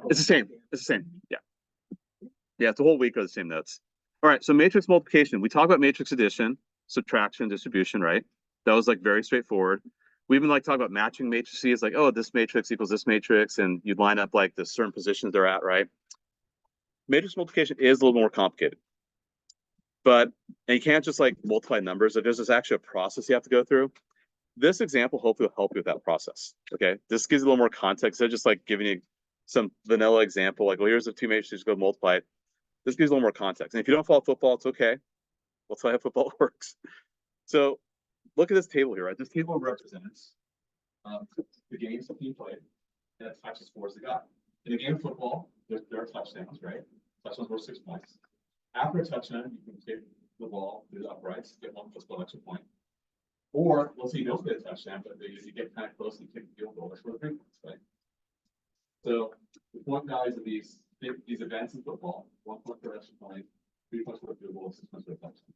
It's the same. It's the same. Yeah. Yeah, it's the whole week are the same notes. All right, so matrix multiplication. We talk about matrix addition, subtraction, distribution, right? That was like very straightforward. We even like talk about matching matrices, like, oh, this matrix equals this matrix, and you'd line up like the certain positions they're at, right? Matrix multiplication is a little more complicated. But and you can't just like multiply numbers. There's actually a process you have to go through. This example hopefully will help you with that process. Okay, this gives you a little more context. They're just like giving you some vanilla example, like, well, here's the two matrices, go multiply it. This gives a little more context. And if you don't follow football, it's okay. We'll tell you how football works. So look at this table here, right? This table represents the games that being played, and it touches scores they got. In a game of football, there are touchdowns, right? Touchdowns worth 6 points. After a touchdown, you can take the ball through the uprights, get 1+1 extra point. Or let's say you don't get a touchdown, but you get kind of close and you take the field goal, that's worth 3 points, right? So the point values of these events in football: 1 point per extra point, 3 points for a field goal, 6 points for a touchdown.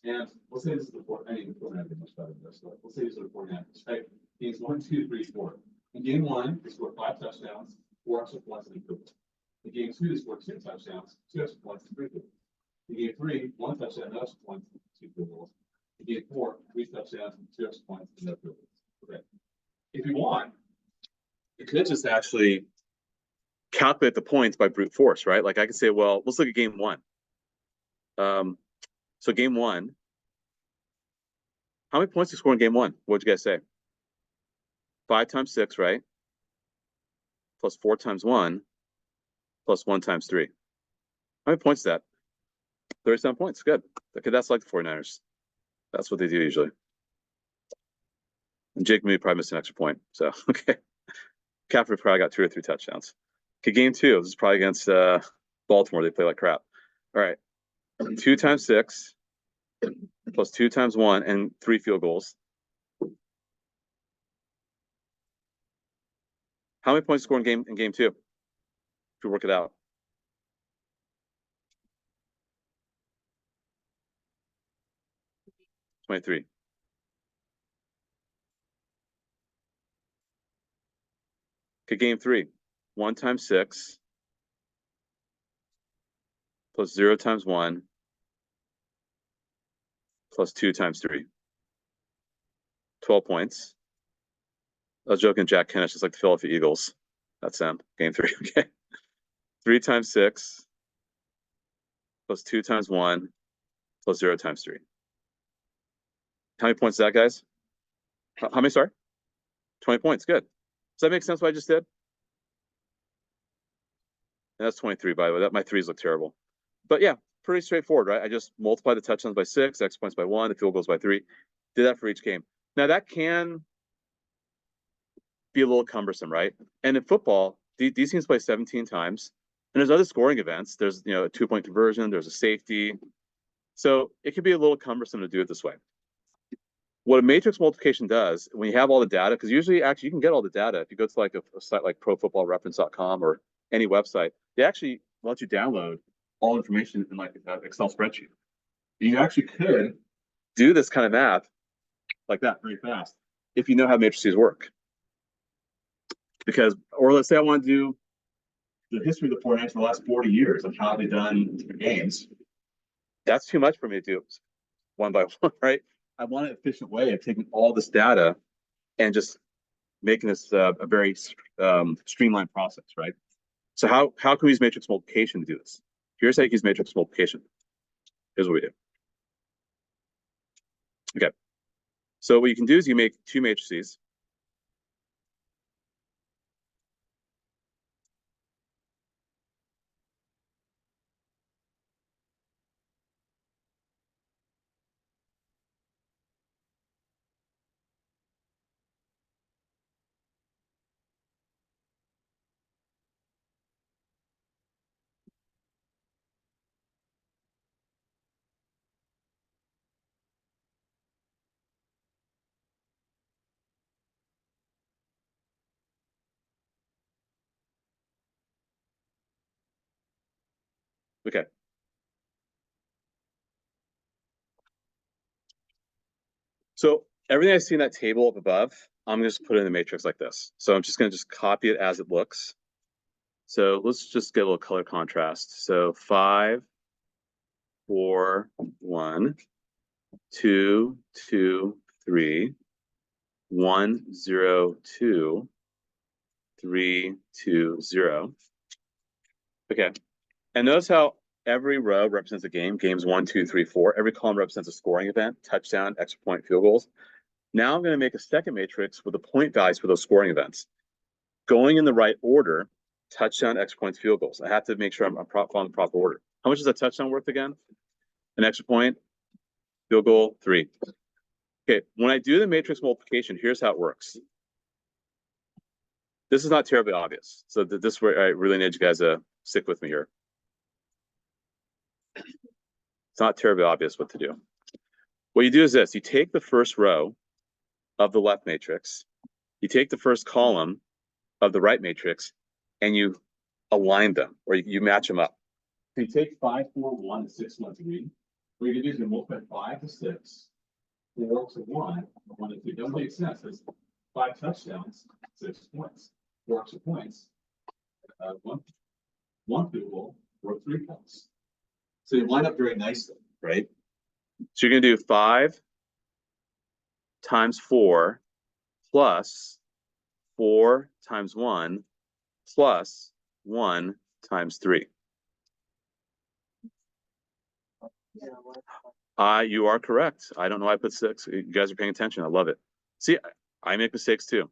And let's say this is the fourth. I mean, the fourth is much better than this. So let's say these are the 49ers. Right? Games 1, 2, 3, 4. In game 1, they scored 5 touchdowns, 4 extra points, and a field goal. In game 2, they scored 2 touchdowns, 2 extra points, and 3 field goals. In game 3, 1 touchdown, no extra points, 2 field goals. In game 4, 3 touchdowns, 2 extra points, and no field goals. Okay. If you want, you could just actually calculate the points by brute force, right? Like I could say, well, let's look at game 1. So game 1, how many points did you score in game 1? What'd you guys say? 5 times 6, right? Plus 4 times 1, plus 1 times 3. How many points is that? 37 points. Good. Okay, that's like the 49ers. That's what they do usually. And Jake maybe probably missed an extra point. So, okay. Caffrey probably got 2 or 3 touchdowns. Okay, game 2. This is probably against Baltimore. They play like crap. All right. 2 times 6 plus 2 times 1 and 3 field goals. How many points scored in game 2? If you work it out. 23. Okay, game 3. 1 times 6 plus 0 times 1 plus 2 times 3. 12 points. I was joking, Jack Kennish is like the Philadelphia Eagles. That's them. Game 3. Okay. 3 times 6 plus 2 times 1 plus 0 times 3. How many points is that, guys? How many, sorry? 20 points. Good. Does that make sense what I just did? And that's 23, by the way. My threes look terrible. But yeah, pretty straightforward, right? I just multiply the touchdowns by 6, X points by 1, the field goals by 3. Did that for each game. Now that can be a little cumbersome, right? And in football, these teams play 17 times. And there's other scoring events. There's, a 2-point conversion. There's a safety. So it can be a little cumbersome to do it this way. What a matrix multiplication does, when you have all the data, because usually actually you can get all the data if you go to like a site like profootballreference.com or any website, they actually let you download all information in like an Excel spreadsheet. You actually could do this kind of math like that very fast if you know how matrices work. Because, or let's say I want to do the history of the 49ers for the last 40 years of how they've done their games. That's too much for me to do one by one, right? I want an efficient way of taking all this data and just making this a very streamlined process, right? So how can we use matrix multiplication to do this? Here's how you use matrix multiplication. Here's what we do. Okay. So what you can do is you make 2 matrices. Okay. So everything I see in that table up above, I'm just put it in the matrix like this. So I'm just going to just copy it as it looks. So let's just get a little color contrast. So 5, 4, 1, 2, 2, 3, 1, 0, 2, 3, 2, 0. Okay. And notice how every row represents a game. Games 1, 2, 3, 4. Every column represents a scoring event, touchdown, extra point, field goals. Now I'm going to make a second matrix with the point values for those scoring events. Going in the right order, touchdown, extra points, field goals. I have to make sure I'm following the proper order. How much is a touchdown worth again? An extra point, field goal, 3. Okay, when I do the matrix multiplication, here's how it works. This is not terribly obvious. So this is where I really need you guys to stick with me here. It's not terribly obvious what to do. What you do is this. You take the first row of the left matrix. You take the first column of the right matrix, and you align them, or you match them up. So you take 5, 4, 1, and 6, 1, 3. What you do is you multiply 5 to 6, 4 to 1, 1 to 3. It doesn't make sense. There's 5 touchdowns, 6 points. 4 extra points, 1 field goal, or 3 points. So you line up very nicely, right? So you're going to do 5 times 4 plus 4 times 1 plus 1 times 3. You are correct. I don't know why I put 6. You guys are paying attention. I love it. See, I make mistakes too.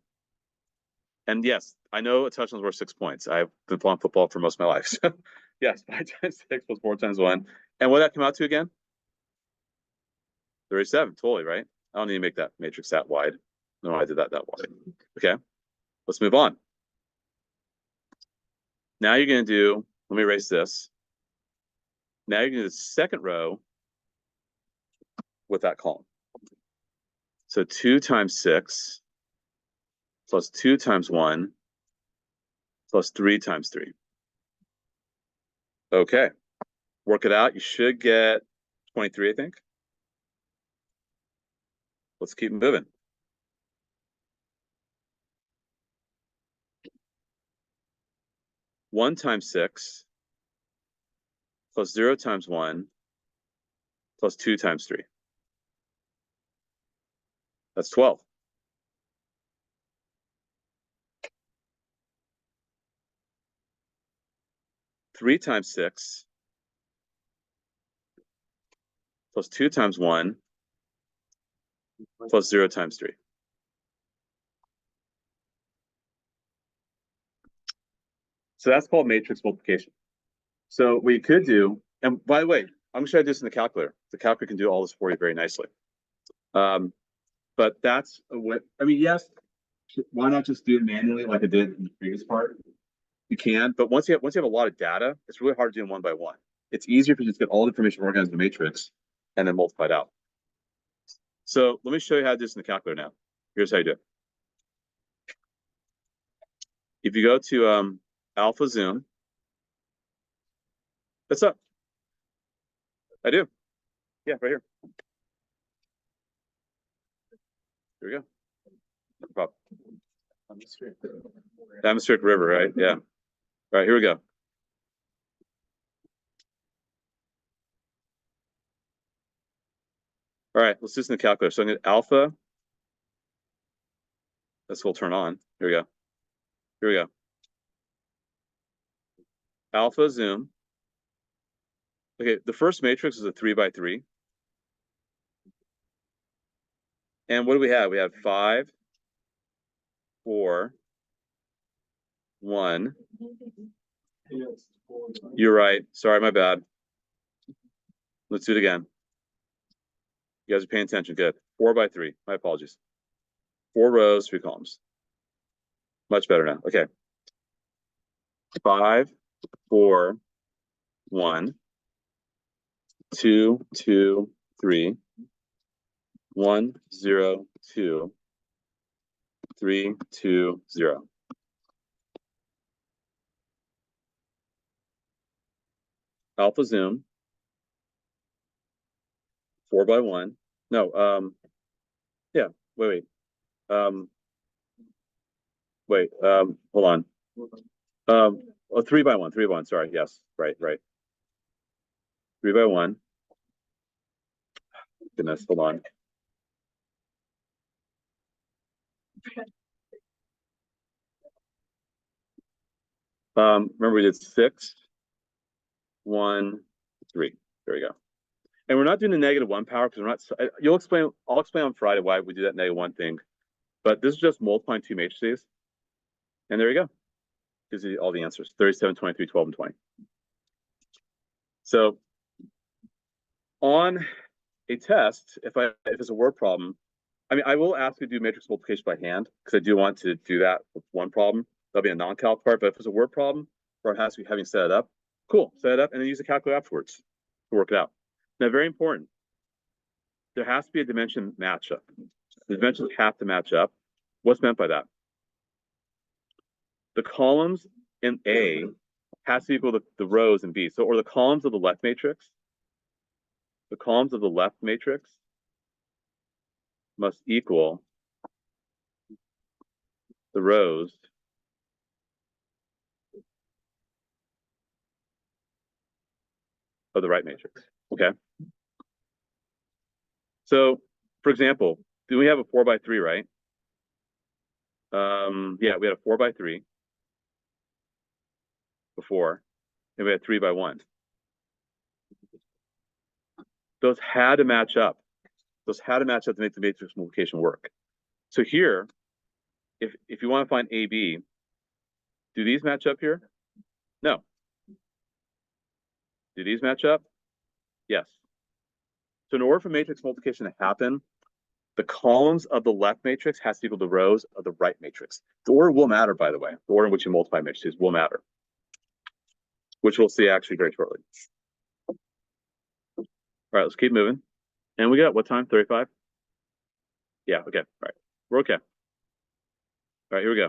And yes, I know a touchdown's worth 6 points. I've been playing football for most of my life. So yes, 5 times 6 plus 4 times 1. And what did that come out to again? 37, totally, right? I don't need to make that matrix that wide. No, I did that wide. Okay, let's move on. Now you're going to do, let me erase this. Now you're going to do the second row with that column. So 2 times 6 plus 2 times 1 plus 3 times 3. Okay, work it out. You should get 23, I think. Let's keep moving. One times 6 plus 0 times 1 plus 2 times 3. That's 12. Three times 6 plus 2 times 1 plus 0 times 3. So that's called matrix multiplication. So what you could do, and by the way, I'm going to show you this in the calculator. The calculator can do all this for you very nicely. But that's what, I mean, yes, why not just do it manually like I did in the previous part? You can, but once you have a lot of data, it's really hard to do them one by one. It's easier if you just get all the information organized in the matrix and then multiply it out. So let me show you how to do this in the calculator now. Here's how you do it. If you go to Alpha Zoom, what's up? I do. Yeah, right here. Here we go. No problem. Atmospheric river, right? Yeah. All right, here we go. All right, let's do this in the calculator. So I'm going to alpha. This will turn on. Here we go. Here we go. Alpha zoom. Okay, the first matrix is a 3 by 3. And what do we have? We have 5, 4, 1. You're right. Sorry, my bad. Let's do it again. You guys are paying attention. Good. 4 by 3. My apologies. 4 rows, 3 columns. Much better now. Okay. 5, 4, 1, 2, 2, 3, 1, 0, 2, 3, 2, 0. Alpha zoom. 4 by 1. No, yeah, wait. Wait, hold on. Oh, 3 by 1, 3 by 1. Sorry. Yes. Right, right. 3 by 1. Goodness, hold on. Remember we did 6, 1, 3. There we go. And we're not doing the -1 power because we're not. You'll explain. I'll explain on Friday why we do that -1 thing. But this is just multiplying two matrices, and there you go. Gives you all the answers: 37, 23, 12, and 20. So on a test, if it's a word problem, I mean, I will ask you to do matrix multiplication by hand because I do want to do that with one problem. That'll be a non-calc part. But if it's a word problem or it has to be having set it up, cool, set it up and then use a calculator afterwards to work it out. Now, very important, there has to be a dimension matchup. The dimensions have to match up. What's meant by that? The columns in A has to equal the rows in B. So, or the columns of the left matrix. The columns of the left matrix must equal the rows of the right matrix. Okay. So, for example, do we have a 4 by 3, right? Yeah, we had a 4 by 3 before, and we had 3 by 1. Those had to match up. Those had to match up to make the matrix multiplication work. So here, if you want to find AB, do these match up here? No. Do these match up? Yes. So in order for matrix multiplication to happen, the columns of the left matrix has to equal the rows of the right matrix. The order will matter, by the way. The order in which you multiply matrices will matter, which we'll see actually very shortly. All right, let's keep moving. And we got what time? 35? Yeah, okay. All right. We're okay. All right, here we go.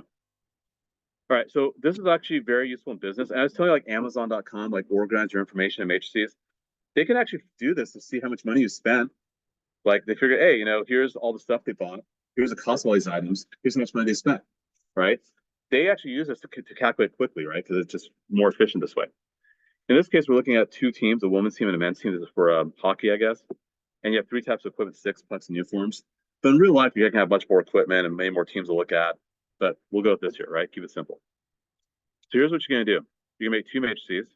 All right, so this is actually very useful in business. And I was telling you, like Amazon.com, like organize your information in matrices. They can actually do this to see how much money you spent. Like they figure, hey, here's all the stuff they bought. Here's the cost of all these items. Here's how much money they spent, right? They actually use this to calculate quickly, right? Because it's just more efficient this way. In this case, we're looking at two teams, a women's team and a men's team. This is for hockey, I guess. And you have 3 types of equipment: sticks, pucks, and uniforms. But in real life, you can have much more equipment and many more teams to look at. But we'll go with this here, right? Keep it simple. So here's what you're going to do. You're going to make 2 matrices.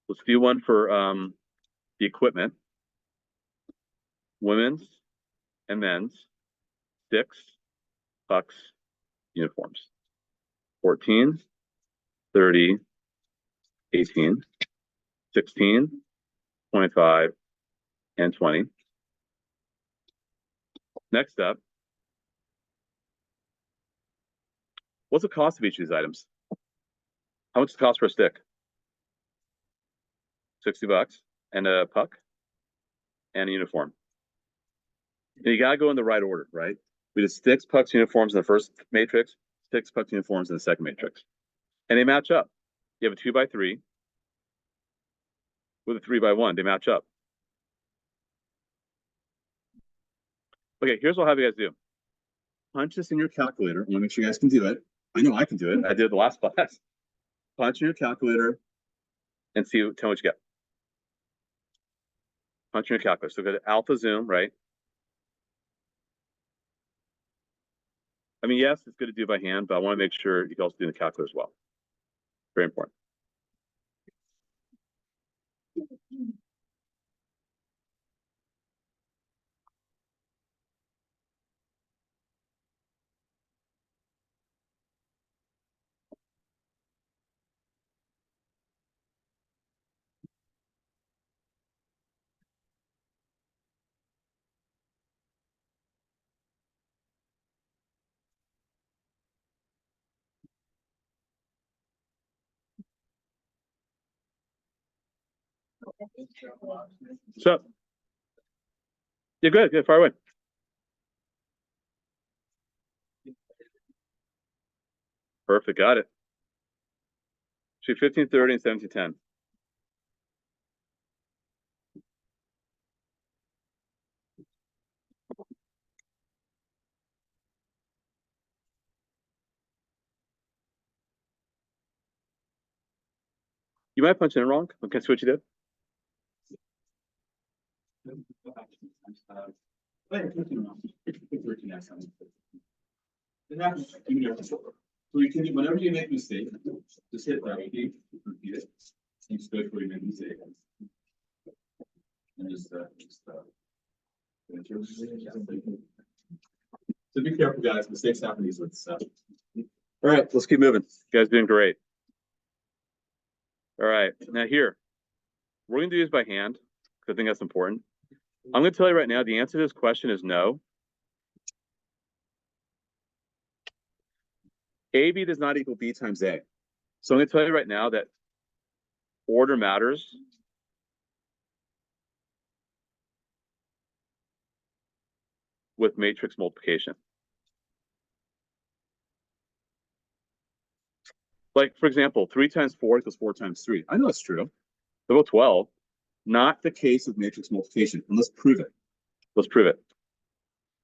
Let's do one for the equipment, women's and men's, sticks, pucks, uniforms. 14, 30, 18, 16, 25, and 20. Next up, what's the cost of each of these items? How much does it cost for a stick? $60. And a puck and a uniform. And you gotta go in the right order, right? We did sticks, pucks, uniforms in the first matrix, sticks, pucks, uniforms in the second matrix. And they match up. You have a 2 by 3 with a 3 by 1. They match up. Okay, here's what I'll have you guys do. Punch this in your calculator. I want to make sure you guys can do it. I know I can do it. I did it the last class. Punch in your calculator and tell me what you get. Punch in your calculator. So go to Alpha Zoom, right? I mean, yes, it's good to do by hand, but I want to make sure you can also do the calculator as well. Very important. So, yeah, good, good, far away. Perfect, got it. Shoot 1530 and 1710. You might punch in wrong. Okay, see what you did. So you can, whenever you make a mistake, just hit that key, repeat it. You just go where you make a mistake. And just so be careful, guys. Mistakes happen easily. So. All right, let's keep moving. You guys doing great. All right, now here, we're gonna do this by hand because I think that's important. I'm gonna tell you right now, the answer to this question is no. AB does not equal B times A. So I'm gonna tell you right now that order matters. With matrix multiplication. Like, for example, 3 times 4 equals 4 times 3. I know it's true. They're both 12. Not the case with matrix multiplication. And let's prove it. Let's prove it.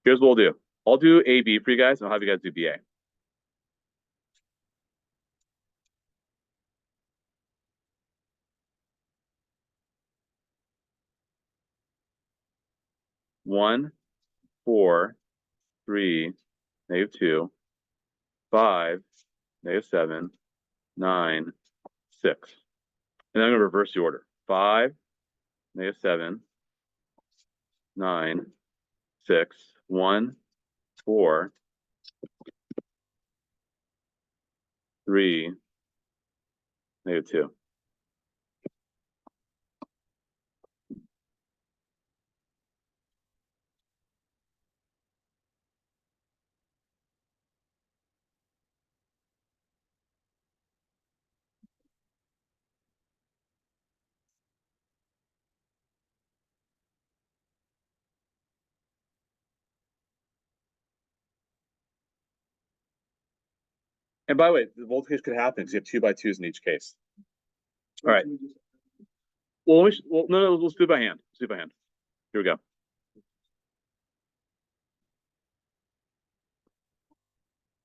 Here's what we'll do. I'll do AB for you guys, and I'll have you guys do BA. One, 4, 3, -2, 5, -7, 9, 6. And then I'm going to reverse the order. 5, -7, 9, 6, 1, 4, 3, -2. And by the way, the multiplication could happen because you have 2 by 2s in each case. All right. Well, no, let's do it by hand. Let's do it by hand. Here we go.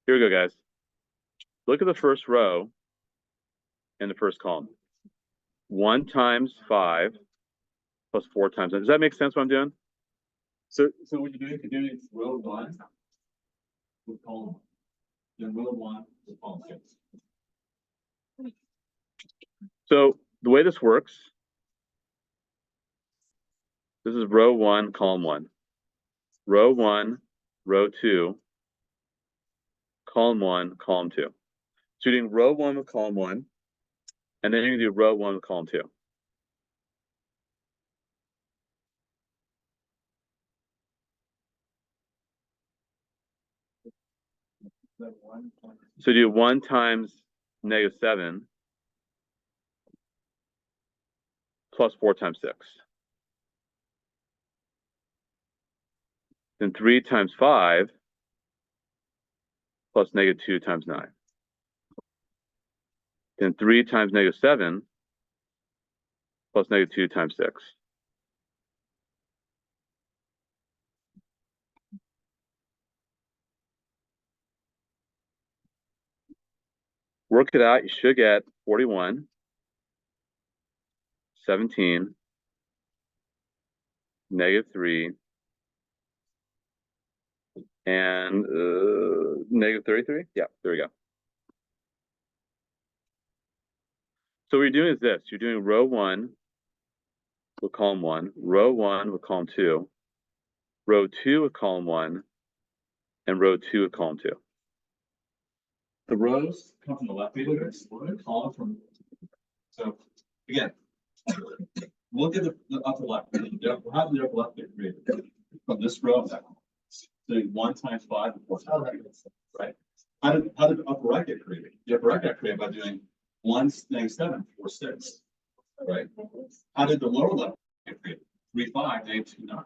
Here we go, guys. Look at the first row in the first column. 1 times 5 plus 4 times 9. Does that make sense what I'm doing? So what you're doing, row 1 with column 1. Then row 1 with column 6. So the way this works, this is row 1, column 1. Row 1, row 2, column 1, column 2. So you're doing row 1 with column 1, and then you're going to do row 1 with column 2. So do 1 times -7 plus 4 times 6. Then 3 times 5 plus -2 times 9. Then 3 times -7 plus -2 times 6. Work it out, you should get 41, 17, -3, and -33. Yeah, there we go. So what you're doing is this. You're doing row 1 with column 1, row 1 with column 2, row 2 with column 1, and row 2 with column 2. The rows come from the left hand, column from. So again, look at the upper left. How did the upper left get created? From this row and that one. So 1 times 5 and 4 times 5, right? How did the upper right get created? The upper right got created by doing 1 -7, 4, 6. Right? How did the lower left get created? 3, 5, -2, 9.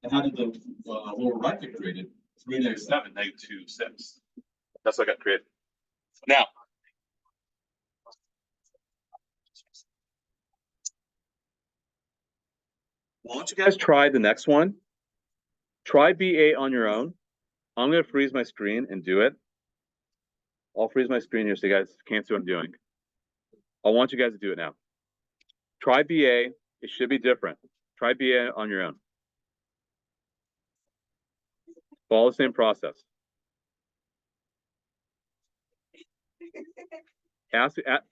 And how did the lower right get created? 3, -7, -2, 6. That's what got created. Now, why don't you guys try the next one? Try BA on your own. I'm going to freeze my screen and do it. I'll freeze my screen here so you guys can't see what I'm doing. I want you guys to do it now. Try BA. It should be different. Try BA on your own. Follow the same process.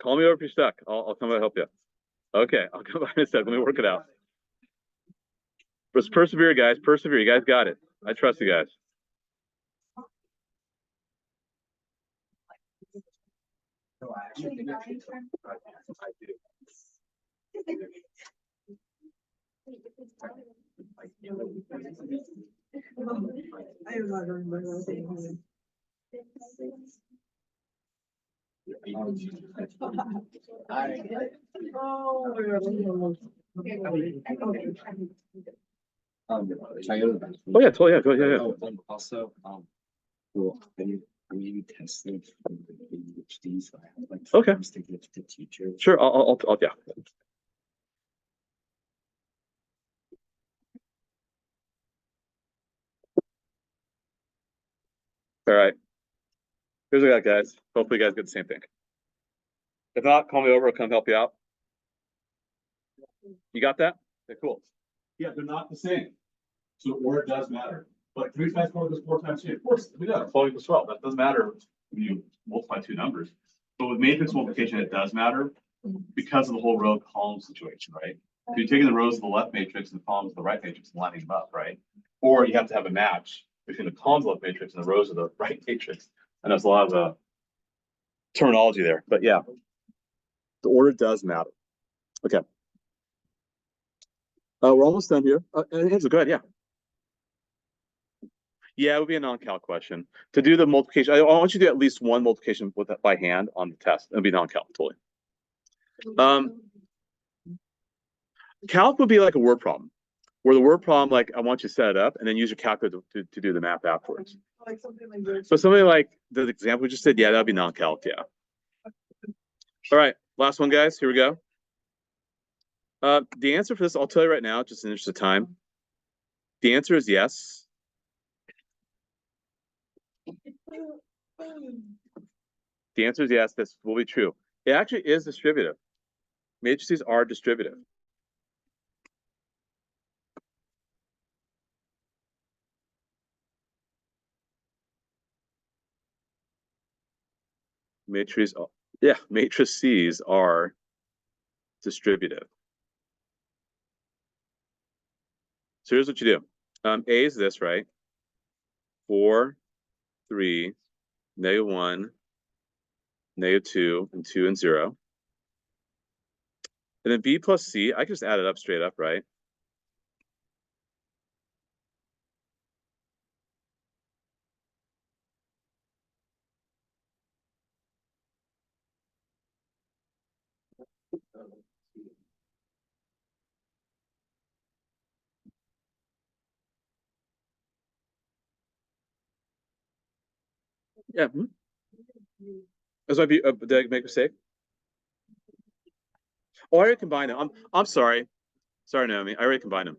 Call me over if you're stuck. I'll come by and help you. Okay, I'll come by in a sec. Let me work it out. Just persevere, guys. Persevere. You guys got it. I trust you guys. Oh, yeah, totally. Yeah. Also, well, I'm maybe testing for the ADHD, so I have like Okay. forms to give to teachers. Sure. I'll yeah. All right. Here's what I got, guys. Hopefully, you guys get the same thing. If not, call me over. I'll come help you out. You got that? Okay, cool. Yeah, they're not the same. So order does matter. But 3 times 4 is 4 times 2. Of course, we know. 12 equals 12. That doesn't matter when you multiply two numbers. But with matrix multiplication, it does matter because of the whole row column situation, right? So you're taking the rows of the left matrix and the columns of the right matrix and lining them up, right? Or you have to have a match between the columns of the left matrix and the rows of the right matrix. And there's a lot of terminology there. But yeah, the order does matter. Okay. We're almost done here. Answer, go ahead. Yeah. Yeah, it would be a non-calc question. To do the multiplication, I want you to do at least one multiplication with that by hand on the test. It would be non-calc, totally. Calc would be like a word problem, where the word problem, like I want you to set it up and then use your calculator to do the math afterwards. Like something like this. So something like the example we just did, yeah, that'd be non-calc, yeah. All right, last one, guys. Here we go. The answer for this, I'll tell you right now, just in the interest of time. The answer is yes. The answer is yes, this will be true. It actually is distributive. Matrices are distributive. Matrices, yeah, matrices are distributive. So here's what you do. A is this, right? 4, 3, -1, -2, and 2 and 0. And then B plus C, I can just add it up straight up, right? Yeah. That's why did I make a mistake? Oh, I already combined them. I'm sorry. Sorry, Naomi. I already combined them.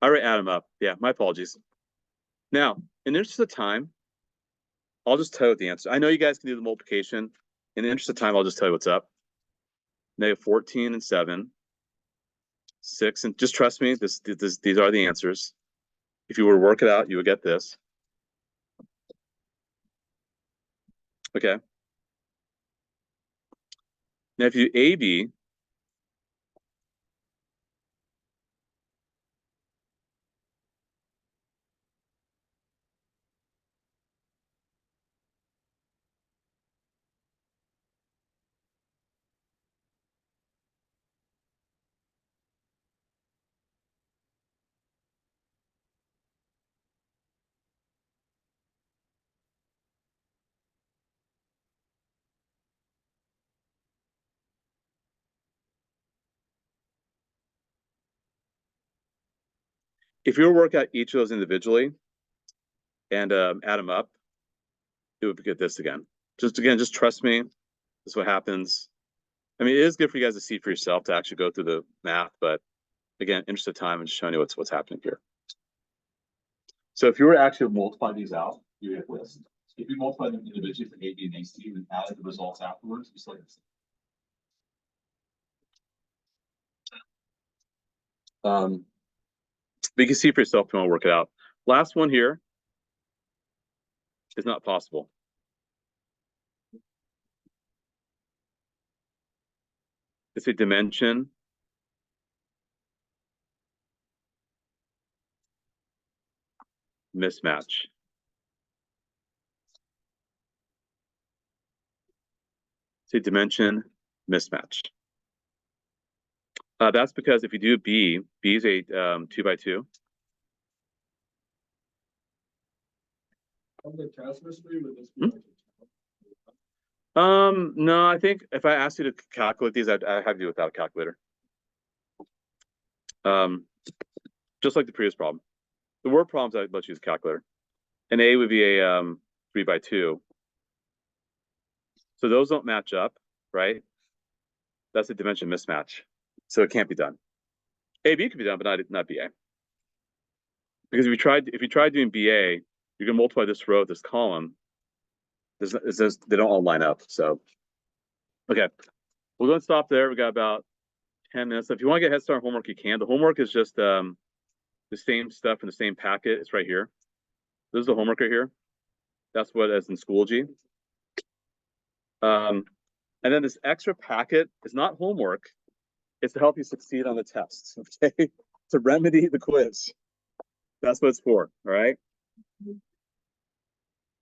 I already add them up. Yeah, my apologies. Now, in the interest of time, I'll just tell you the answer. I know you guys can do the multiplication. In the interest of time, I'll just tell you what's up. -14 and 7. 6 and just trust me, these are the answers. If you were to work it out, you would get this. Okay. Now, if you do AB, if you were to work out each of those individually and add them up, it would get this again. Just trust me. This is what happens. I mean, it is good for you guys to see for yourself to actually go through the math, but again, interest of time and just showing you what's happening here. So if you were to actually multiply these out, you get this. If you multiply them individually for A, B, and AC and added the results afterwards, you still get the same. But you can see for yourself if you want to work it out. Last one here is not possible. It's a dimension mismatch. It's a dimension mismatch. That's because if you do B is a 2 by 2. No, I think if I asked you to calculate these, I'd have to do it without a calculator. Just like the previous problem. The word problems, I'd let you use a calculator. And A would be a 3 by 2. So those don't match up, right? That's a dimension mismatch. So it can't be done. AB could be done, but not BA. Because if you tried doing BA, you're gonna multiply this row with this column. They don't all line up. So okay. We're gonna stop there. We got about 10 minutes. If you want to get Head Start homework, you can. The homework is just the same stuff in the same packet. It's right here. This is the homework right here. That's what is in Schoology. And then this extra packet is not homework. It's to help you succeed on the test. Okay, to remedy the quiz. That's what it's for. All right.